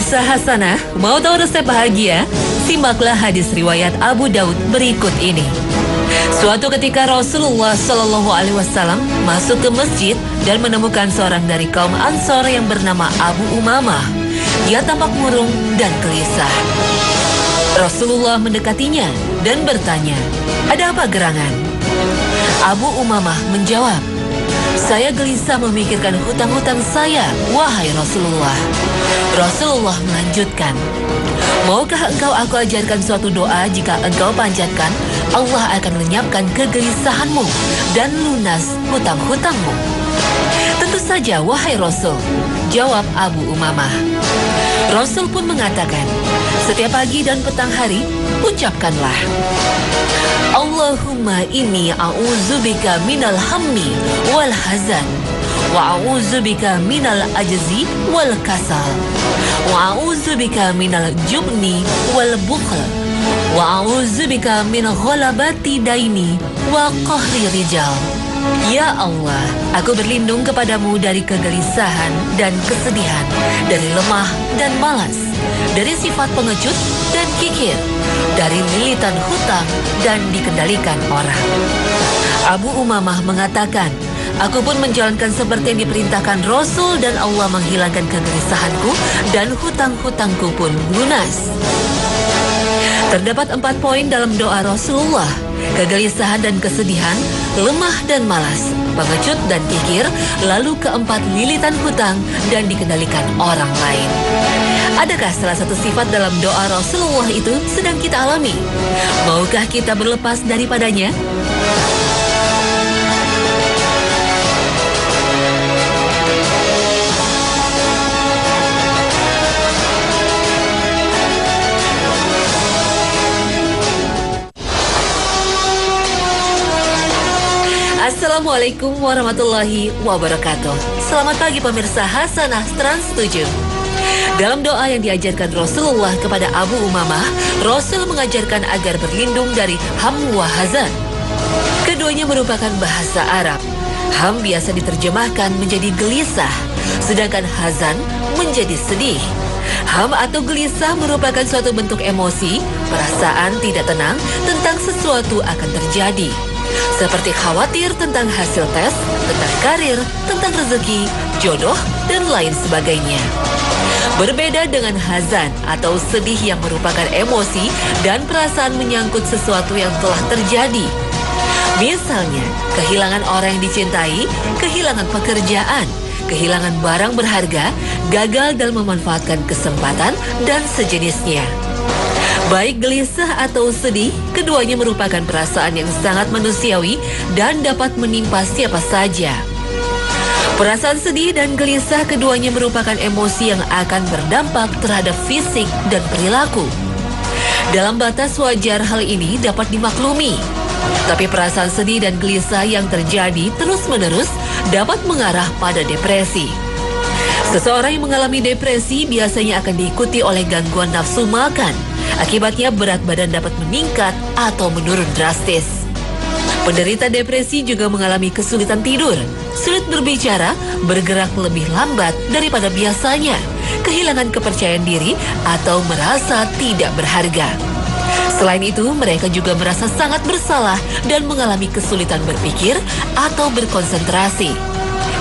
Pemirsa Hasanah, mau tahu resep bahagia? Simaklah hadis riwayat Abu Daud berikut ini. Suatu ketika Rasulullah Shallallahu Alaihi Wasallam masuk ke masjid dan menemukan seorang dari kaum Ansor yang bernama Abu Umamah. Dia tampak murung dan gelisah. Rasulullah mendekatinya dan bertanya, "Ada apa gerangan?" Abu Umamah menjawab, "Saya gelisah memikirkan hutang-hutang saya, wahai Rasulullah." Rasulullah melanjutkan, "Maukah engkau aku ajarkan suatu doa jika engkau panjatkan, Allah akan lenyapkan kegelisahanmu dan lunas hutang-hutangmu?" "Tentu saja, wahai Rasul," jawab Abu Umamah. Rasul pun mengatakan, "Setiap pagi dan petang hari, ucapkanlah, Allahumma inni a'udzubika minal hammi wal hazan, wa a'udzubika minal ajzi wal kasal, wa a'udzubika minal jubni wal bukhl, wa a'udzubika min ghalabati daini wa qahri rijal." Ya Allah, aku berlindung kepadamu dari kegelisahan dan kesedihan, dari lemah dan malas, dari sifat pengecut dan kikir, dari lilitan hutang dan dikendalikan orang. Abu Umamah mengatakan, "Aku pun menjalankan seperti yang diperintahkan Rasul dan Allah menghilangkan kegelisahanku dan hutang-hutangku pun lunas." Terdapat 4 poin dalam doa Rasulullah: kegelisahan dan kesedihan, lemah dan malas, pengecut dan kikir, lalu keempat lilitan hutang dan dikendalikan orang lain. Adakah salah satu sifat dalam doa Rasulullah itu sedang kita alami? Maukah kita berlepas daripadanya? Assalamualaikum warahmatullahi wabarakatuh. Selamat pagi pemirsa Hasanah Trans 7. Dalam doa yang diajarkan Rasulullah kepada Abu Umamah, Rasul mengajarkan agar berlindung dari ham wa hazan. Keduanya merupakan bahasa Arab. Ham biasa diterjemahkan menjadi gelisah, sedangkan hazan menjadi sedih. Ham atau gelisah merupakan suatu bentuk emosi, perasaan tidak tenang tentang sesuatu akan terjadi. Seperti khawatir tentang hasil tes, tentang karir, tentang rezeki, jodoh, dan lain sebagainya. Berbeda dengan hazan atau sedih yang merupakan emosi dan perasaan menyangkut sesuatu yang telah terjadi. Misalnya, kehilangan orang yang dicintai, kehilangan pekerjaan, kehilangan barang berharga, gagal dalam memanfaatkan kesempatan, dan sejenisnya. Baik gelisah atau sedih, keduanya merupakan perasaan yang sangat manusiawi dan dapat menimpa siapa saja. Perasaan sedih dan gelisah keduanya merupakan emosi yang akan berdampak terhadap fisik dan perilaku. Dalam batas wajar hal ini dapat dimaklumi. Tapi perasaan sedih dan gelisah yang terjadi terus-menerus dapat mengarah pada depresi. Seseorang yang mengalami depresi biasanya akan diikuti oleh gangguan nafsu makan. Akibatnya berat badan dapat meningkat atau menurun drastis. Penderita depresi juga mengalami kesulitan tidur, sulit berbicara, bergerak lebih lambat daripada biasanya, kehilangan kepercayaan diri, atau merasa tidak berharga. Selain itu, mereka juga merasa sangat bersalah dan mengalami kesulitan berpikir atau berkonsentrasi.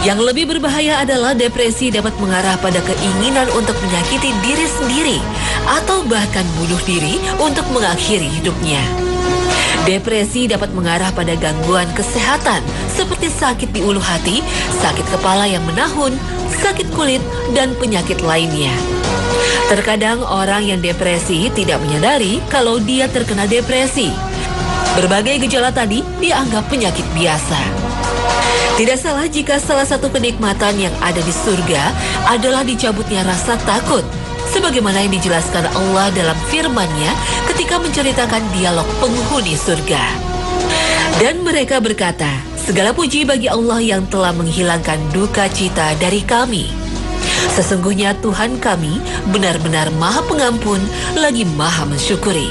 Yang lebih berbahaya adalah depresi dapat mengarah pada keinginan untuk menyakiti diri sendiri atau bahkan bunuh diri untuk mengakhiri hidupnya. Depresi dapat mengarah pada gangguan kesehatan seperti sakit di ulu hati, sakit kepala yang menahun, sakit kulit, dan penyakit lainnya. Terkadang orang yang depresi tidak menyadari kalau dia terkena depresi. Berbagai gejala tadi dianggap penyakit biasa. Tidak salah jika salah satu kenikmatan yang ada di surga adalah dicabutnya rasa takut, sebagaimana yang dijelaskan Allah dalam firman-Nya ketika menceritakan dialog penghuni surga. Dan mereka berkata, "Segala puji bagi Allah yang telah menghilangkan duka cita dari kami. Sesungguhnya Tuhan kami benar-benar Maha Pengampun lagi Maha Mensyukuri."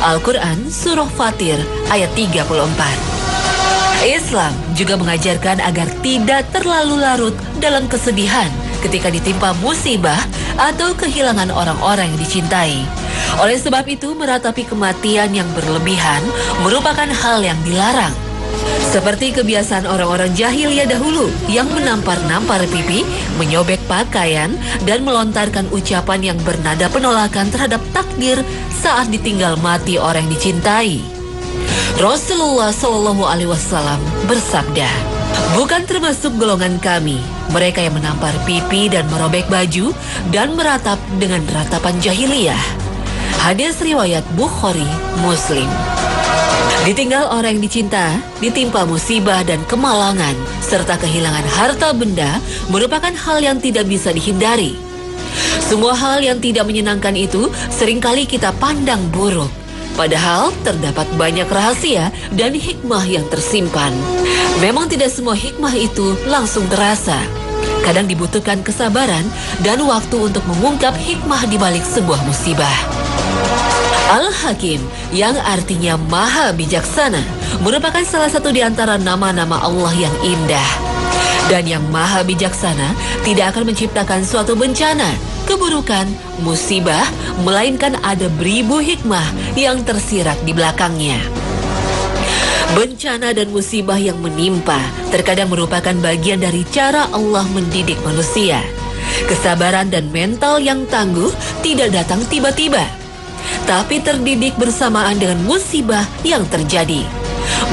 Al-Quran Surah Fatir ayat 34. Islam juga mengajarkan agar tidak terlalu larut dalam kesedihan ketika ditimpa musibah atau kehilangan orang-orang yang dicintai. Oleh sebab itu, meratapi kematian yang berlebihan merupakan hal yang dilarang. Seperti kebiasaan orang-orang jahiliyah dahulu yang menampar-nampar pipi, menyobek pakaian, dan melontarkan ucapan yang bernada penolakan terhadap takdir saat ditinggal mati orang yang dicintai. Rasulullah Shallallahu Alaihi Wasallam bersabda, "Bukan termasuk golongan kami mereka yang menampar pipi dan merobek baju dan meratap dengan ratapan jahiliyah." Hadis riwayat Bukhari, Muslim. Ditinggal orang yang dicinta, ditimpa musibah dan kemalangan, serta kehilangan harta benda merupakan hal yang tidak bisa dihindari. Semua hal yang tidak menyenangkan itu seringkali kita pandang buruk. Padahal terdapat banyak rahasia dan hikmah yang tersimpan. Memang tidak semua hikmah itu langsung terasa. Kadang dibutuhkan kesabaran dan waktu untuk mengungkap hikmah di balik sebuah musibah. Al-Hakim, yang artinya maha bijaksana, merupakan salah satu di antara nama-nama Allah yang indah. Dan yang maha bijaksana tidak akan menciptakan suatu bencana, keburukan, musibah, melainkan ada beribu hikmah yang tersirat di belakangnya. Bencana dan musibah yang menimpa terkadang merupakan bagian dari cara Allah mendidik manusia. Kesabaran dan mental yang tangguh tidak datang tiba-tiba, tapi terdidik bersamaan dengan musibah yang terjadi.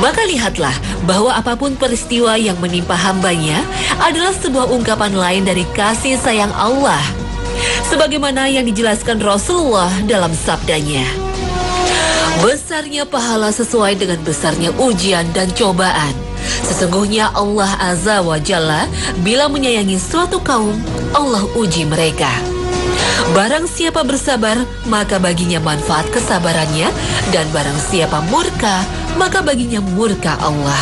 Maka lihatlah bahwa apapun peristiwa yang menimpa hambanya adalah sebuah ungkapan lain dari kasih sayang Allah. Sebagaimana yang dijelaskan Rasulullah dalam sabdanya, "Besarnya pahala sesuai dengan besarnya ujian dan cobaan. Sesungguhnya Allah Azza wa Jalla bila menyayangi suatu kaum, Allah uji mereka. Barang siapa bersabar, maka baginya manfaat kesabarannya, dan barang siapa murka, maka baginya murka Allah."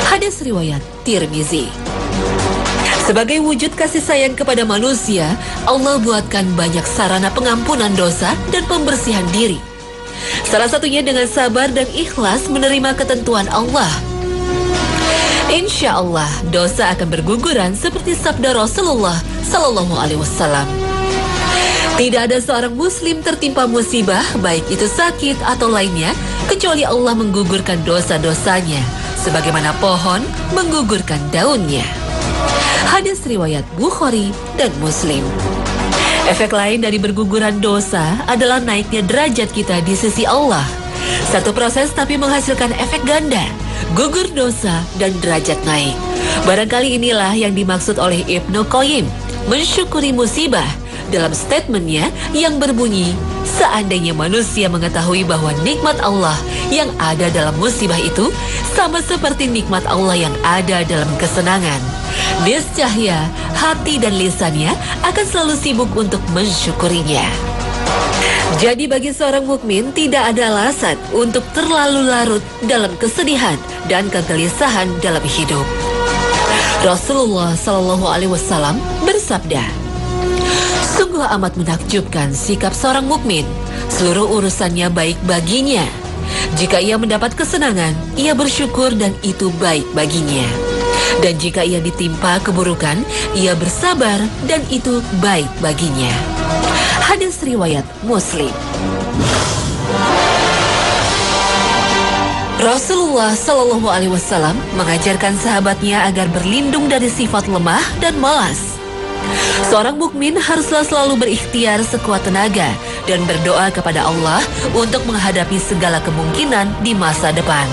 Hadis riwayat Tirmizi. Sebagai wujud kasih sayang kepada manusia, Allah buatkan banyak sarana pengampunan dosa dan pembersihan diri. Salah satunya dengan sabar dan ikhlas menerima ketentuan Allah. Insya Allah, dosa akan berguguran seperti sabda Rasulullah Sallallahu Alaihi Wasallam. Tidak ada seorang muslim tertimpa musibah, baik itu sakit atau lainnya, kecuali Allah menggugurkan dosa-dosanya, sebagaimana pohon menggugurkan daunnya. Hadis riwayat Bukhari dan Muslim. Efek lain dari berguguran dosa adalah naiknya derajat kita di sisi Allah. Satu proses tapi menghasilkan efek ganda, gugur dosa dan derajat naik. Barangkali inilah yang dimaksud oleh Ibnu Qayyim, mensyukuri musibah, dalam statementnya yang berbunyi, seandainya manusia mengetahui bahwa nikmat Allah yang ada dalam musibah itu sama seperti nikmat Allah yang ada dalam kesenangan, niscaya hati dan lisannya akan selalu sibuk untuk mensyukurinya. Jadi bagi seorang mukmin tidak ada alasan untuk terlalu larut dalam kesedihan dan kegelisahan dalam hidup. Rasulullah Shallallahu Alaihi Wasallam bersabda, "Sungguh amat menakjubkan sikap seorang mukmin. Seluruh urusannya baik baginya. Jika ia mendapat kesenangan, ia bersyukur dan itu baik baginya. Dan jika ia ditimpa keburukan, ia bersabar dan itu baik baginya." Hadis riwayat Muslim. Rasulullah Shallallahu Alaihi Wasallam mengajarkan sahabatnya agar berlindung dari sifat lemah dan malas. Seorang mukmin haruslah selalu berikhtiar sekuat tenaga dan berdoa kepada Allah untuk menghadapi segala kemungkinan di masa depan.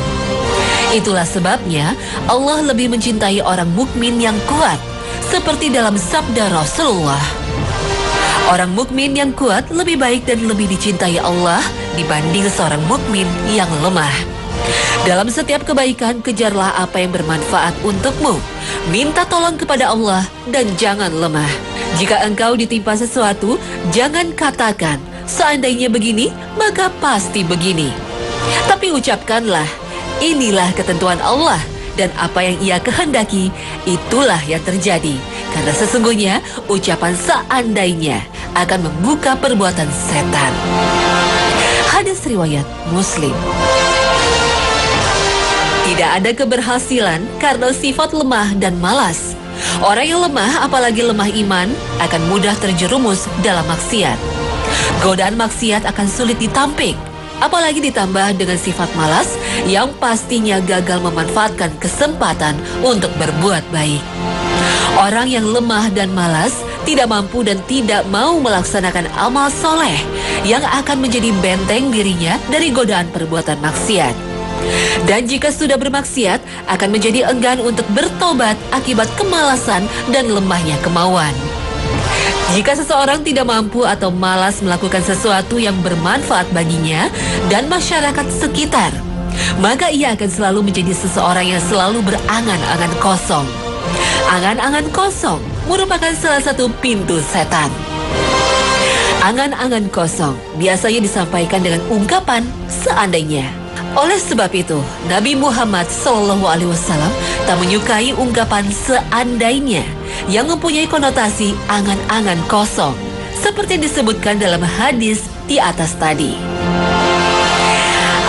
Itulah sebabnya Allah lebih mencintai orang mukmin yang kuat, seperti dalam sabda Rasulullah, "Orang mukmin yang kuat lebih baik dan lebih dicintai Allah dibanding seorang mukmin yang lemah." Dalam setiap kebaikan, kejarlah apa yang bermanfaat untukmu. Minta tolong kepada Allah dan jangan lemah. Jika engkau ditimpa sesuatu, jangan katakan, "Seandainya begini, maka pasti begini." Tapi ucapkanlah, "Inilah ketentuan Allah, dan apa yang Ia kehendaki, itulah yang terjadi." Karena sesungguhnya ucapan seandainya akan membuka perbuatan setan. Hadis riwayat Muslim. Tidak ada keberhasilan karena sifat lemah dan malas. Orang yang lemah, apalagi lemah iman, akan mudah terjerumus dalam maksiat. Godaan maksiat akan sulit ditampik, apalagi ditambah dengan sifat malas yang pastinya gagal memanfaatkan kesempatan untuk berbuat baik. Orang yang lemah dan malas tidak mampu dan tidak mau melaksanakan amal soleh yang akan menjadi benteng dirinya dari godaan perbuatan maksiat. Dan jika sudah bermaksiat, akan menjadi enggan untuk bertobat akibat kemalasan dan lemahnya kemauan. Jika seseorang tidak mampu atau malas melakukan sesuatu yang bermanfaat baginya dan masyarakat sekitar, maka ia akan selalu menjadi seseorang yang selalu berangan-angan kosong. Angan-angan kosong merupakan salah satu pintu setan. Angan-angan kosong biasanya disampaikan dengan ungkapan seandainya. Oleh sebab itu, Nabi Muhammad SAW tak menyukai ungkapan seandainya yang mempunyai konotasi angan-angan kosong, seperti disebutkan dalam hadis di atas tadi.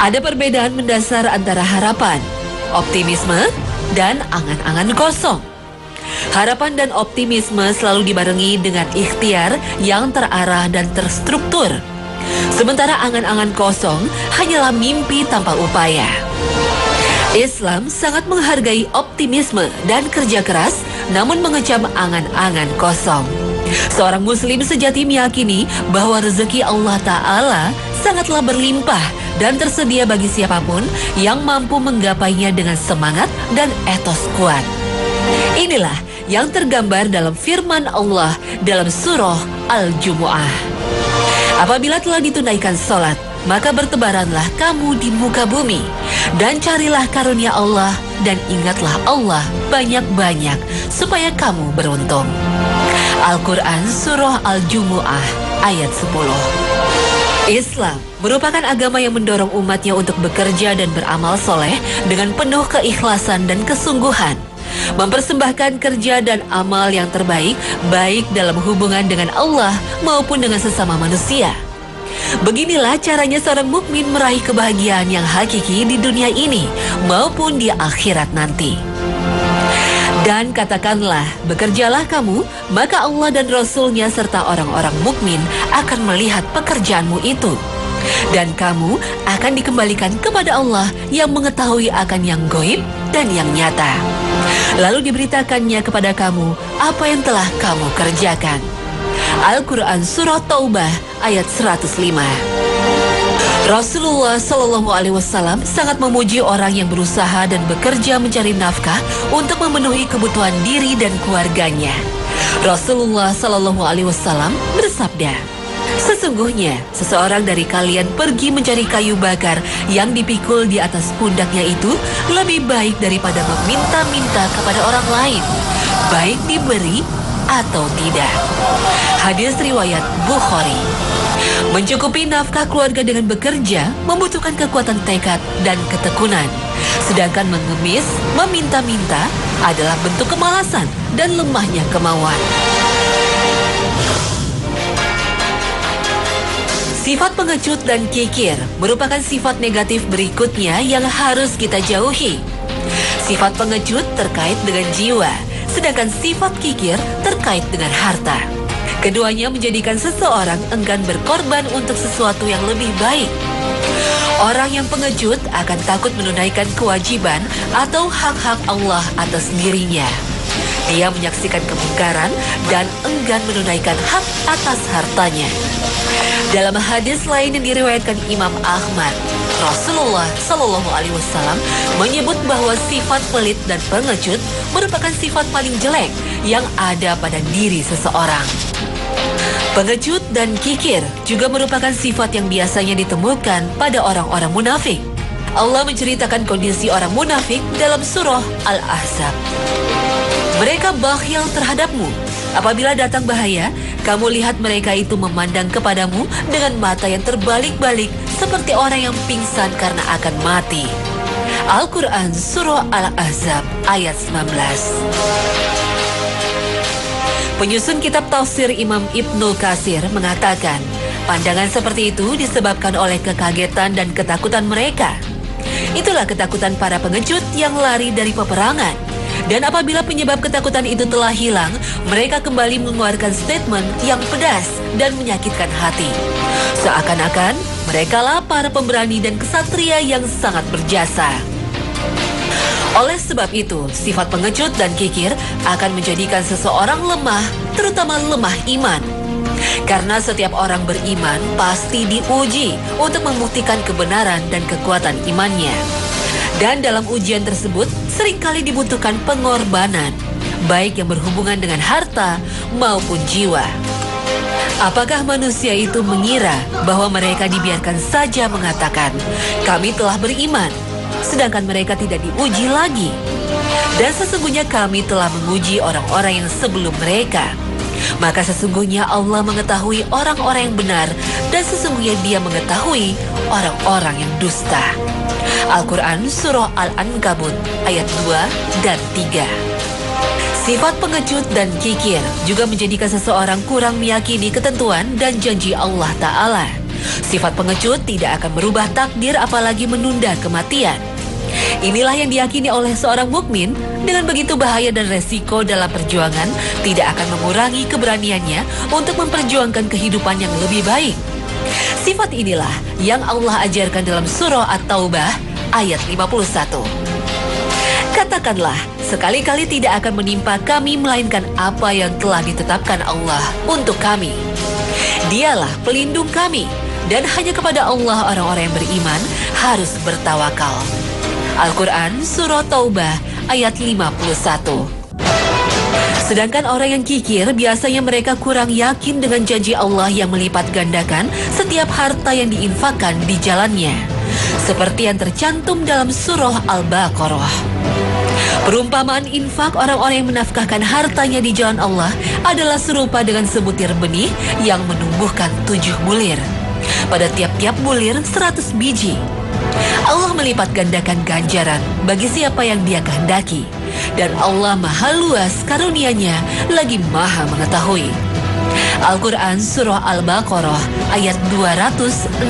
Ada perbedaan mendasar antara harapan, optimisme, dan angan-angan kosong. Harapan dan optimisme selalu dibarengi dengan ikhtiar yang terarah dan terstruktur. Sementara angan-angan kosong hanyalah mimpi tanpa upaya. Islam sangat menghargai optimisme dan kerja keras, namun mengecam angan-angan kosong. Seorang muslim sejati meyakini bahwa rezeki Allah Ta'ala sangatlah berlimpah dan tersedia bagi siapapun yang mampu menggapainya dengan semangat dan etos kuat. Inilah yang tergambar dalam firman Allah dalam surah Al-Jumu'ah. Apabila telah ditunaikan sholat, maka bertebaranlah kamu di muka bumi, dan carilah karunia Allah, dan ingatlah Allah banyak-banyak, supaya kamu beruntung. Al-Quran Surah Al-Jumu'ah ayat 10. Islam merupakan agama yang mendorong umatnya untuk bekerja dan beramal soleh dengan penuh keikhlasan dan kesungguhan, mempersembahkan kerja dan amal yang terbaik, baik dalam hubungan dengan Allah maupun dengan sesama manusia. Beginilah caranya seorang mukmin meraih kebahagiaan yang hakiki di dunia ini maupun di akhirat nanti. Dan katakanlah, bekerjalah kamu, maka Allah dan Rasul-Nya serta orang-orang mukmin akan melihat pekerjaanmu itu. Dan kamu akan dikembalikan kepada Allah yang mengetahui akan yang gaib dan yang nyata. Lalu diberitakannya kepada kamu apa yang telah kamu kerjakan. Al-Quran Surah Taubah ayat 105. Rasulullah SAW sangat memuji orang yang berusaha dan bekerja mencari nafkah untuk memenuhi kebutuhan diri dan keluarganya. Rasulullah SAW bersabda, "Sesungguhnya seseorang dari kalian pergi mencari kayu bakar yang dipikul di atas pundaknya itu lebih baik daripada meminta-minta kepada orang lain, baik diberi atau tidak." Hadis riwayat Bukhari. Mencukupi nafkah keluarga dengan bekerja membutuhkan kekuatan tekad dan ketekunan. Sedangkan mengemis, meminta-minta adalah bentuk kemalasan dan lemahnya kemauan. Sifat pengecut dan kikir merupakan sifat negatif berikutnya yang harus kita jauhi. Sifat pengecut terkait dengan jiwa, sedangkan sifat kikir terkait dengan harta. Keduanya menjadikan seseorang enggan berkorban untuk sesuatu yang lebih baik. Orang yang pengecut akan takut menunaikan kewajiban atau hak-hak Allah atas dirinya. Dia menyaksikan kemungkaran dan enggan menunaikan hak atas hartanya. Dalam hadis lain yang diriwayatkan Imam Ahmad, Rasulullah SAW menyebut bahwa sifat pelit dan pengecut merupakan sifat paling jelek yang ada pada diri seseorang. Pengecut dan kikir juga merupakan sifat yang biasanya ditemukan pada orang-orang munafik. Allah menceritakan kondisi orang munafik dalam surah Al-Ahzab. Mereka bakhil terhadapmu. Apabila datang bahaya, kamu lihat mereka itu memandang kepadamu dengan mata yang terbalik-balik seperti orang yang pingsan karena akan mati. Al-Quran Surah Al-Ahzab ayat 19. Penyusun kitab tafsir Imam Ibnu Katsir mengatakan, pandangan seperti itu disebabkan oleh kekagetan dan ketakutan mereka. Itulah ketakutan para pengecut yang lari dari peperangan. Dan apabila penyebab ketakutan itu telah hilang, mereka kembali mengeluarkan statement yang pedas dan menyakitkan hati. Seakan-akan mereka lah para pemberani dan kesatria yang sangat berjasa. Oleh sebab itu, sifat pengecut dan kikir akan menjadikan seseorang lemah, terutama lemah iman. Karena setiap orang beriman pasti diuji untuk membuktikan kebenaran dan kekuatan imannya. Dan dalam ujian tersebut seringkali dibutuhkan pengorbanan, baik yang berhubungan dengan harta maupun jiwa. Apakah manusia itu mengira bahwa mereka dibiarkan saja mengatakan, "Kami telah beriman," sedangkan mereka tidak diuji lagi? Dan sesungguhnya kami telah menguji orang-orang yang sebelum mereka. Maka sesungguhnya Allah mengetahui orang-orang yang benar, dan sesungguhnya Dia mengetahui orang-orang yang dusta. Al-Quran Surah Al-Ankabut ayat 2 dan 3. Sifat pengecut dan kikir juga menjadikan seseorang kurang meyakini ketentuan dan janji Allah Ta'ala. Sifat pengecut tidak akan merubah takdir apalagi menunda kematian. Inilah yang diyakini oleh seorang mukmin. Dengan begitu bahaya dan resiko dalam perjuangan tidak akan mengurangi keberaniannya untuk memperjuangkan kehidupan yang lebih baik. Sifat inilah yang Allah ajarkan dalam surah At-Taubah ayat 51. Katakanlah, sekali-kali tidak akan menimpa kami melainkan apa yang telah ditetapkan Allah untuk kami. Dialah pelindung kami, dan hanya kepada Allah orang-orang yang beriman harus bertawakal. Al-Quran Surah Taubah ayat 51. Sedangkan orang yang kikir biasanya mereka kurang yakin dengan janji Allah yang melipat gandakan setiap harta yang diinfakkan di jalannya. Seperti yang tercantum dalam surah Al-Baqarah. Perumpamaan infak orang-orang yang menafkahkan hartanya di jalan Allah adalah serupa dengan sebutir benih yang menumbuhkan 7 bulir. Pada tiap-tiap bulir 100 biji. Allah melipat gandakan ganjaran bagi siapa yang Dia kehendaki. Dan Allah maha luas karunia-Nya lagi maha mengetahui. Al-Quran Surah Al-Baqarah ayat 261.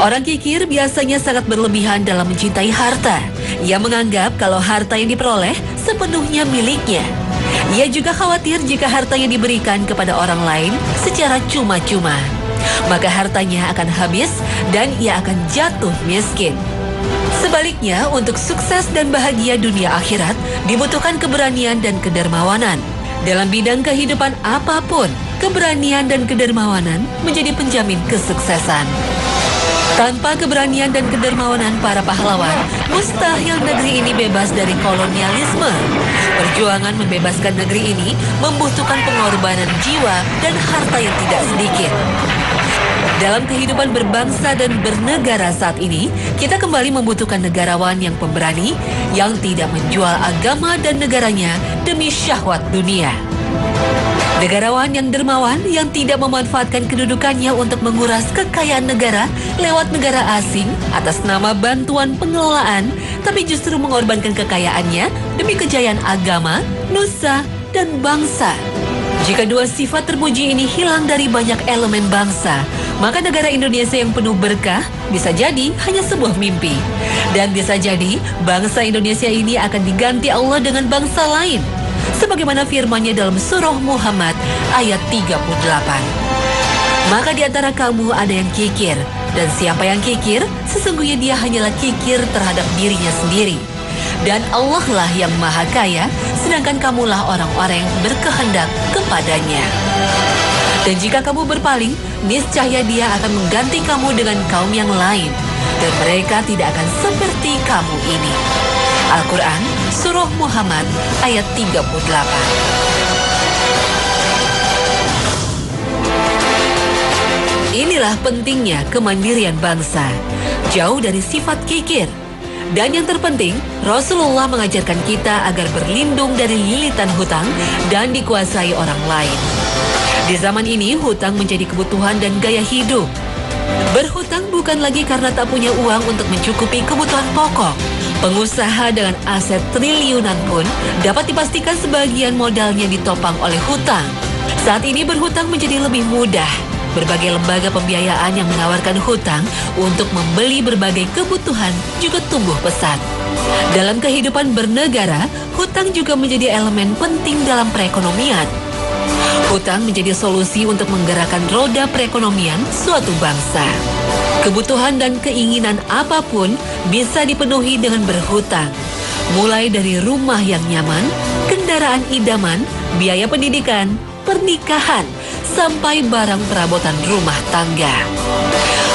Orang kikir biasanya sangat berlebihan dalam mencintai harta. Ia menganggap kalau harta yang diperoleh sepenuhnya miliknya. Ia juga khawatir jika hartanya diberikan kepada orang lain secara cuma-cuma. Maka hartanya akan habis dan ia akan jatuh miskin. Sebaliknya, untuk sukses dan bahagia dunia akhirat dibutuhkan keberanian dan kedermawanan. Dalam bidang kehidupan apapun, keberanian dan kedermawanan menjadi penjamin kesuksesan. Tanpa keberanian dan kedermawanan para pahlawan, mustahil negeri ini bebas dari kolonialisme. Perjuangan membebaskan negeri ini membutuhkan pengorbanan jiwa dan harta yang tidak sedikit. Dalam kehidupan berbangsa dan bernegara saat ini, kita kembali membutuhkan negarawan yang pemberani, yang tidak menjual agama dan negaranya demi syahwat dunia. Negarawan yang dermawan yang tidak memanfaatkan kedudukannya untuk menguras kekayaan negara lewat negara asing atas nama bantuan pengelolaan, tapi justru mengorbankan kekayaannya demi kejayaan agama, nusa, dan bangsa. Jika dua sifat terpuji ini hilang dari banyak elemen bangsa, maka negara Indonesia yang penuh berkah bisa jadi hanya sebuah mimpi. Dan bisa jadi bangsa Indonesia ini akan diganti Allah dengan bangsa lain. Sebagaimana firman-Nya dalam surah Muhammad ayat 38. Maka di antara kamu ada yang kikir, dan siapa yang kikir, sesungguhnya dia hanyalah kikir terhadap dirinya sendiri. Dan Allah lah yang maha kaya, sedangkan kamulah orang-orang yang berkehendak kepadanya. Dan jika kamu berpaling, niscaya Dia akan mengganti kamu dengan kaum yang lain, dan mereka tidak akan seperti kamu ini. Al-Quran Surah Muhammad ayat 38. Inilah pentingnya kemandirian bangsa, jauh dari sifat kikir. Dan yang terpenting, Rasulullah mengajarkan kita agar berlindung dari lilitan hutang dan dikuasai orang lain. Di zaman ini, hutang menjadi kebutuhan dan gaya hidup. Berhutang bukan lagi karena tak punya uang untuk mencukupi kebutuhan pokok. Pengusaha dengan aset triliunan pun dapat dipastikan sebagian modalnya ditopang oleh hutang. Saat ini berhutang menjadi lebih mudah. Berbagai lembaga pembiayaan yang menawarkan hutang untuk membeli berbagai kebutuhan juga tumbuh pesat. Dalam kehidupan bernegara, hutang juga menjadi elemen penting dalam perekonomian. Hutang menjadi solusi untuk menggerakkan roda perekonomian suatu bangsa. Kebutuhan dan keinginan apapun bisa dipenuhi dengan berhutang. Mulai dari rumah yang nyaman, kendaraan idaman, biaya pendidikan, pernikahan, sampai barang perabotan rumah tangga.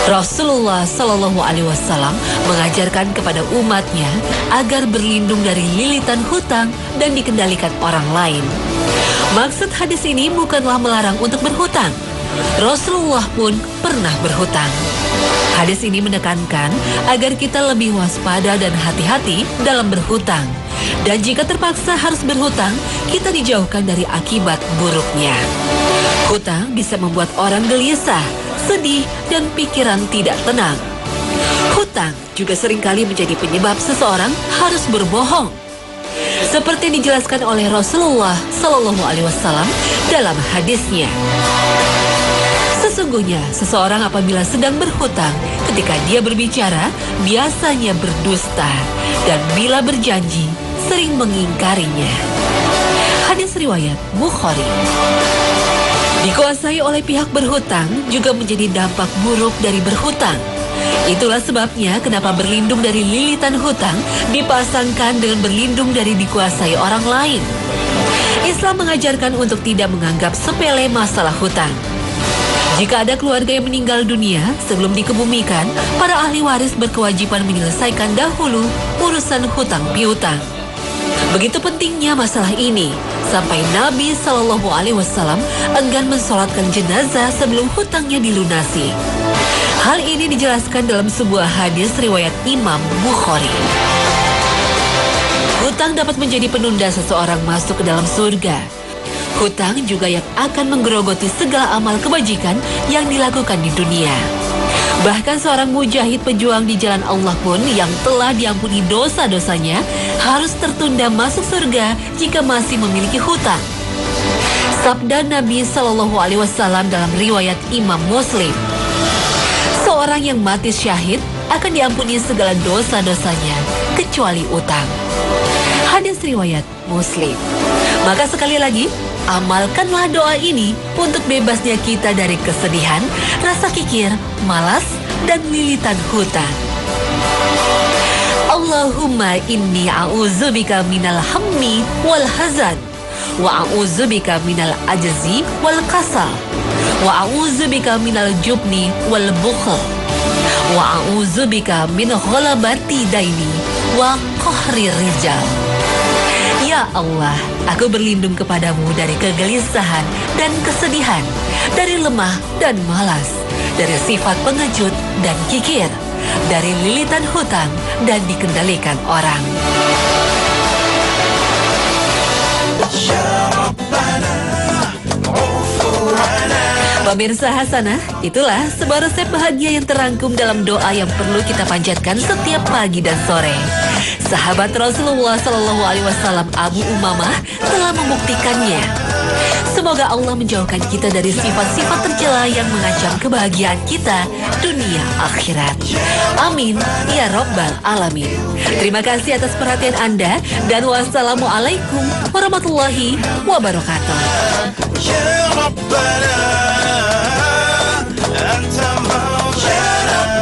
Rasulullah Shallallahu Alaihi Wasallam mengajarkan kepada umatnya agar berlindung dari lilitan hutang dan dikendalikan orang lain. Maksud hadis ini bukanlah melarang untuk berhutang. Rasulullah pun pernah berhutang. Hadis ini menekankan agar kita lebih waspada dan hati-hati dalam berhutang. Dan jika terpaksa harus berhutang, kita dijauhkan dari akibat buruknya. Hutang bisa membuat orang gelisah, sedih, dan pikiran tidak tenang. Hutang juga seringkali menjadi penyebab seseorang harus berbohong. Seperti dijelaskan oleh Rasulullah Shallallahu Alaihi Wasallam dalam hadisnya. Sesungguhnya seseorang apabila sedang berhutang, ketika dia berbicara biasanya berdusta, dan bila berjanji sering mengingkarinya. Hadis riwayat Bukhari. Dikuasai oleh pihak berhutang juga menjadi dampak buruk dari berhutang. Itulah sebabnya kenapa berlindung dari lilitan hutang dipasangkan dengan berlindung dari dikuasai orang lain. Islam mengajarkan untuk tidak menganggap sepele masalah hutang. Jika ada keluarga yang meninggal dunia sebelum dikebumikan, para ahli waris berkewajiban menyelesaikan dahulu urusan hutang piutang. Begitu pentingnya masalah ini, sampai Nabi Shallallahu Alaihi Wasallam enggan mensolatkan jenazah sebelum hutangnya dilunasi. Hal ini dijelaskan dalam sebuah hadis riwayat Imam Bukhari. Hutang dapat menjadi penunda seseorang masuk ke dalam surga. Hutang juga yang akan menggerogoti segala amal kebajikan yang dilakukan di dunia. Bahkan seorang mujahid pejuang di jalan Allah pun yang telah diampuni dosa-dosanya harus tertunda masuk surga jika masih memiliki hutang. Sabda Nabi Shallallahu Alaihi Wasallam dalam riwayat Imam Muslim, seorang yang mati syahid akan diampuni segala dosa-dosanya kecuali utang. Hadis riwayat Muslim. Maka sekali lagi, amalkanlah doa ini untuk bebasnya kita dari kesedihan, rasa kikir, malas, dan lilitan hutang. Allahumma inni a'udzubika minal hammi wal hazan, wa a'udzubika minal ajzi wal kasal, wa a'udzubika minal jubni wal bukhl, wa a'udzubika min ghalabati daini wa qahri rijal. Ya Allah, aku berlindung kepadamu dari kegelisahan dan kesedihan, dari lemah dan malas, dari sifat pengecut dan kikir, dari lilitan hutang dan dikendalikan orang. Pemirsa Hasanah, itulah sebuah resep bahagia yang terangkum dalam doa yang perlu kita panjatkan setiap pagi dan sore. Sahabat Rasulullah Shallallahu Alaihi Wasallam Abu Umamah telah membuktikannya. Semoga Allah menjauhkan kita dari sifat-sifat tercela yang mengancam kebahagiaan kita dunia akhirat. Amin ya Rabbal Alamin. Terima kasih atas perhatian Anda dan wassalamualaikum warahmatullahi wabarakatuh. Ya Rabbana, Anta Maulana.